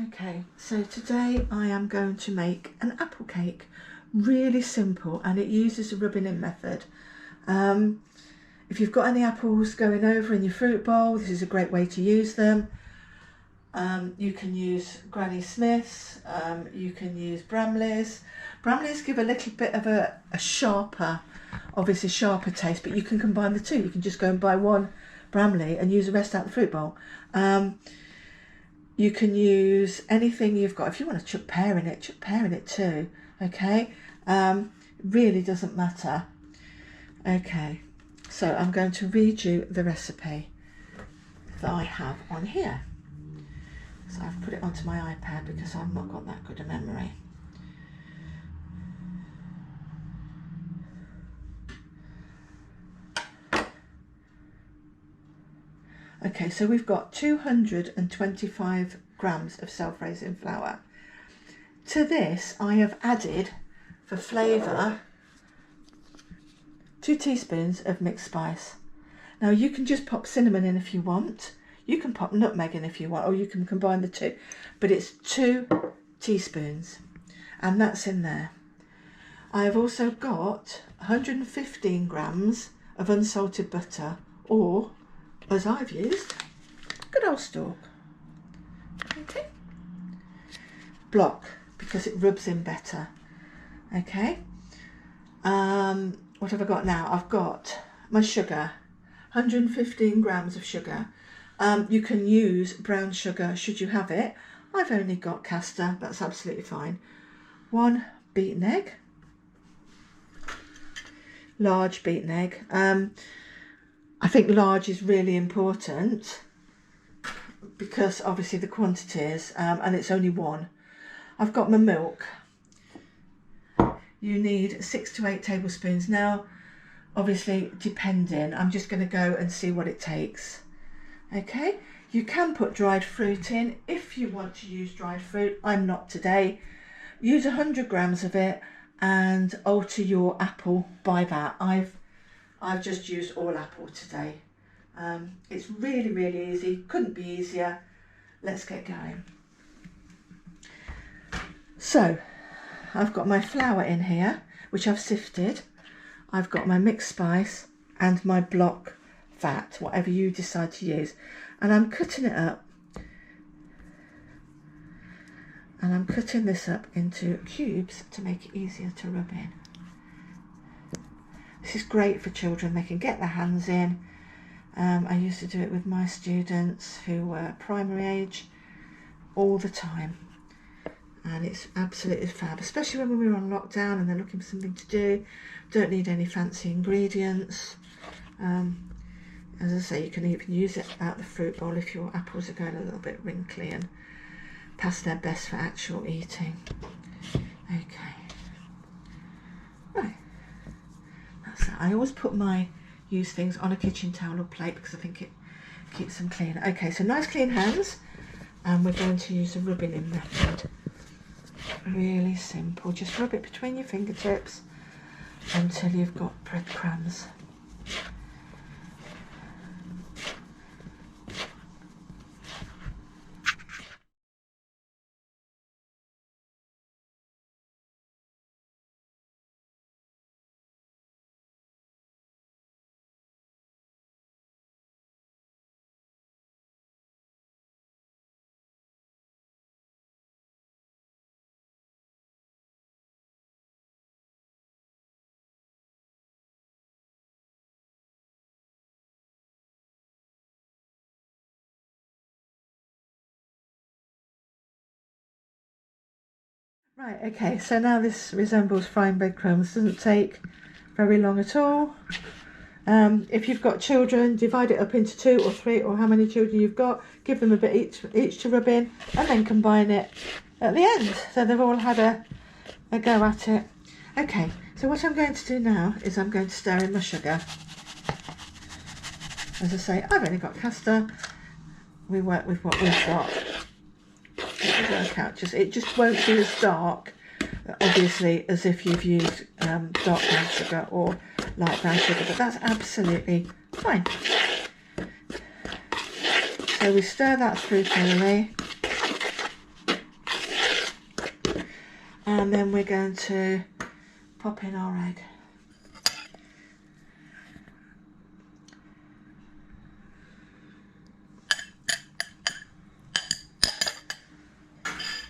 Okay, so today I am going to make an apple cake. Really simple, and it uses a rubbing in method. If you've got any apples going over in your fruit bowl, this is a great way to use them. You can use Granny Smith's, you can use Bramley's. Bramley's give a little bit of a sharper, obviously sharper taste, but you can combine the two. You can just go and buy one Bramley and use the rest out the fruit bowl. You can use anything you've got. If you want to chuck pear in it too, okay? Really doesn't matter. Okay, so I'm going to read you the recipe that I have on here. So I've put it onto my iPad because I've not got that good a memory. Okay, so we've got 225 grams of self-raising flour. To this, I have added, for flavour, 2 teaspoons of mixed spice. Now you can just pop cinnamon in if you want. You can pop nutmeg in if you want, or you can combine the two. But it's 2 teaspoons, and that's in there. I have also got 115 grams of unsalted butter, or, as I've used, good old stalk. Okay. Block, because it rubs in better. Okay. What have I got now? I've got my sugar, 115 grams of sugar. You can use brown sugar should you have it. I've only got caster, that's absolutely fine. 1 beaten egg, large beaten egg. I think large is really important because obviously the quantities, and it's only 1. I've got my milk. You need 6 to 8 tablespoons. Now, obviously, depending, I'm just going to go and see what it takes. Okay, you can put dried fruit in if you want to use dried fruit. I'm not today. Use 100 grams of it and alter your apple by that. I've just used all apple today. It's really, really easy. Couldn't be easier. Let's get going. So, I've got my flour in here, which I've sifted. I've got my mixed spice and my block fat, whatever you decide to use. And I'm cutting it up. And I'm cutting this up into cubes to make it easier to rub in. This is great for children. They can get their hands in. I used to do it with my students who were primary age all the time. And it's absolutely fab, especially when we were on lockdown and they're looking for something to do. Don't need any fancy ingredients. As I say, you can even use it out the fruit bowl if your apples are going a little bit wrinkly and past their best for actual eating. Okay. Right. That's that. I always put my used things on a kitchen towel or plate because I think it keeps them clean. Okay, so nice clean hands. And we're going to use the rubbing in method. Really simple. Just rub it between your fingertips until you've got breadcrumbs. Right, okay, so now this resembles frying breadcrumbs. Doesn't take very long at all. If you've got children, divide it up into 2 or 3 or how many children you've got. Give them a bit each to rub in and then combine it at the end. So they've all had a go at it. Okay, so what I'm going to do now is I'm going to stir in my sugar. As I say, I've only got caster. We work with what we've got. It'll work out. It just won't be as dark, obviously, as if you've used dark brown sugar or light brown sugar, but that's absolutely fine. So we stir that through thoroughly. and then we're going to pop in our egg.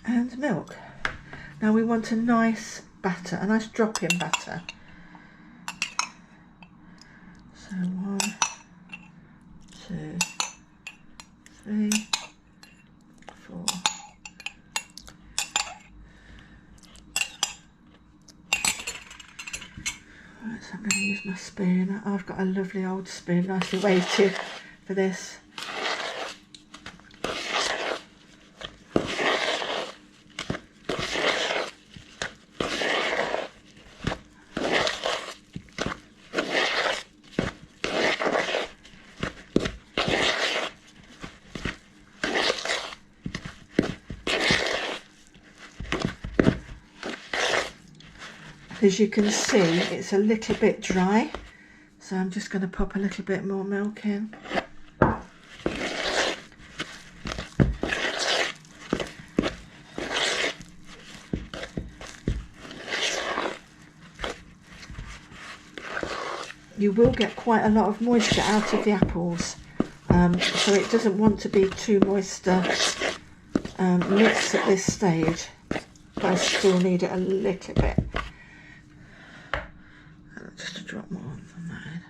And milk. Now we want a nice batter, a nice drop-in batter. So 1, 2, 3, 4. Right, so I'm going to use my spoon. I've got a lovely old spoon, nicely weighted for this. As you can see, it's a little bit dry, so I'm just going to pop a little bit more milk in. You will get quite a lot of moisture out of the apples, so it doesn't want to be too moisture mix at this stage, but I still need it a little bit. Just a drop more than that in.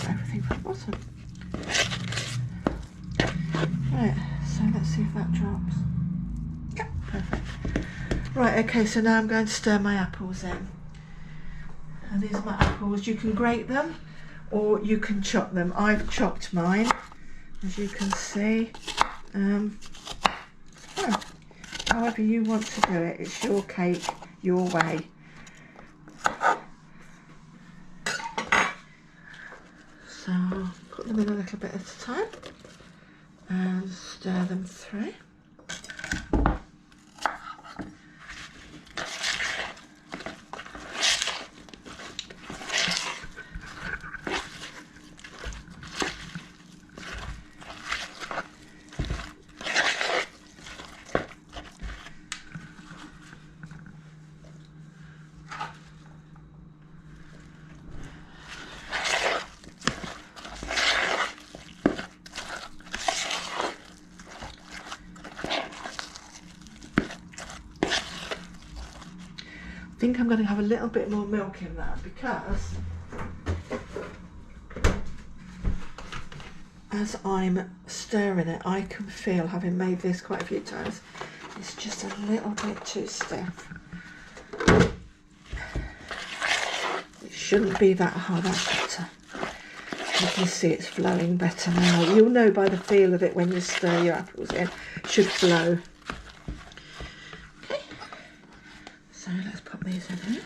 Everything from the bottom. Right, so let's see if that drops. Yeah, perfect. Right, okay, so now I'm going to stir my apples in. And these are my apples. You can grate them or you can chop them. I've chopped mine, as you can see. However you want to do it, it's your cake, your way. So I'll put them in a little bit at a time and stir them through. I think I'm going to have a little bit more milk in that because as I'm stirring it, I can feel, having made this quite a few times, it's just a little bit too stiff. It shouldn't be that hard. That's better. You can see it's flowing better now. You'll know by the feel of it when you stir your apples in. It should flow. Okay, so let's pop these in here.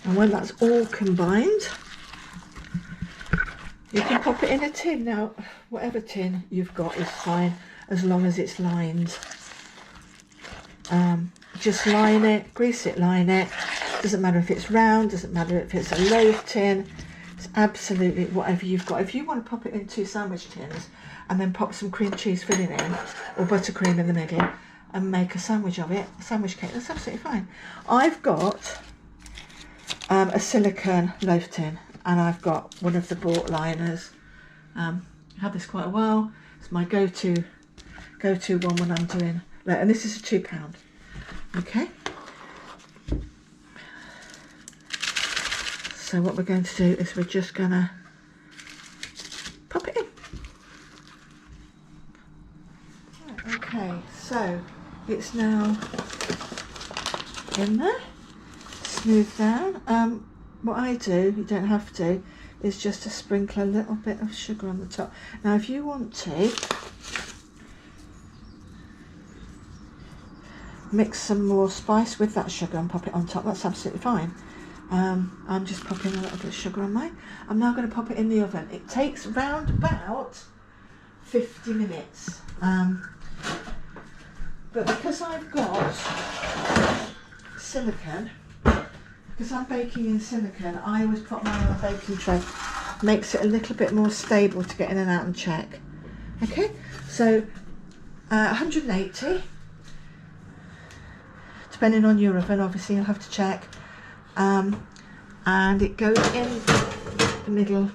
And when that's all combined, you can pop it in a tin. Now, whatever tin you've got is fine, as long as it's lined. Just line it, grease it, line it. Doesn't matter if it's round, doesn't matter if it's a loaf tin. It's absolutely whatever you've got. If you want to pop it in 2 sandwich tins and then pop some cream cheese filling in, or buttercream in the middle, and make a sandwich of it, a sandwich cake, that's absolutely fine. I've got a silicone loaf tin, and I've got one of the bought liners. I've had this quite a while. It's my go-to one when I'm doing, and this is a £2. Okay. So what we're going to do is we're just gonna pop it in. Right, okay, so it's now in there. Smooth down. What I do, you don't have to, is just to sprinkle a little bit of sugar on the top. Now if you want to, mix some more spice with that sugar and pop it on top. That's absolutely fine. I'm just popping a little bit of sugar on mine. I'm now going to pop it in the oven. It takes round about 50 minutes. But because I've got silicone, because I'm baking in silicone, I always put mine on a baking tray. Makes it a little bit more stable to get in and out and check. Okay, so 180, depending on your oven, obviously you'll have to check. And it goes in the middle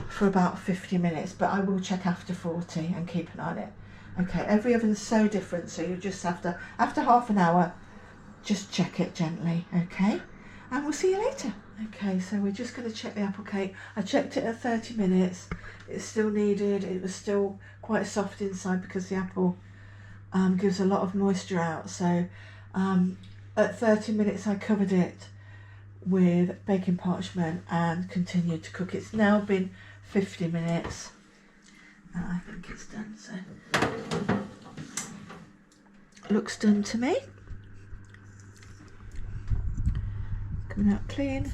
for about 50 minutes, but I will check after 40 and keep an eye on it. Okay, every oven's so different, so you just have to, after half an hour, just check it gently, okay? And we'll see you later. Okay, so we're just going to check the apple cake. I checked it at 30 minutes. It still needed, it was still quite soft inside because the apple gives a lot of moisture out. So at 30 minutes I covered it with baking parchment and continued to cook. It's now been 50 minutes and I think it's done, so looks done to me. Coming out clean.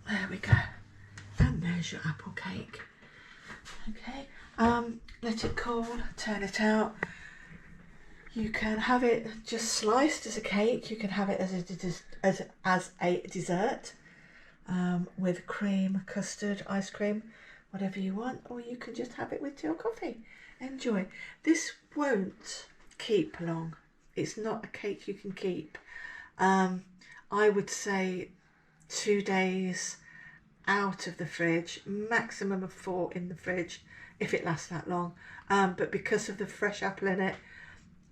There we go. And there's your apple cake. Okay, let it cool, turn it out. You can have it just sliced as a cake. You can have it as a dessert with cream, custard, ice cream, whatever you want, or you can just have it with tea or coffee. Enjoy. This won't keep long. It's not a cake you can keep. I would say 2 days out of the fridge, maximum of 4 in the fridge if it lasts that long, but because of the fresh apple in it,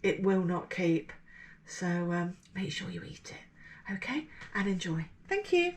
it will not keep. So make sure you eat it, okay, and enjoy. Thank you.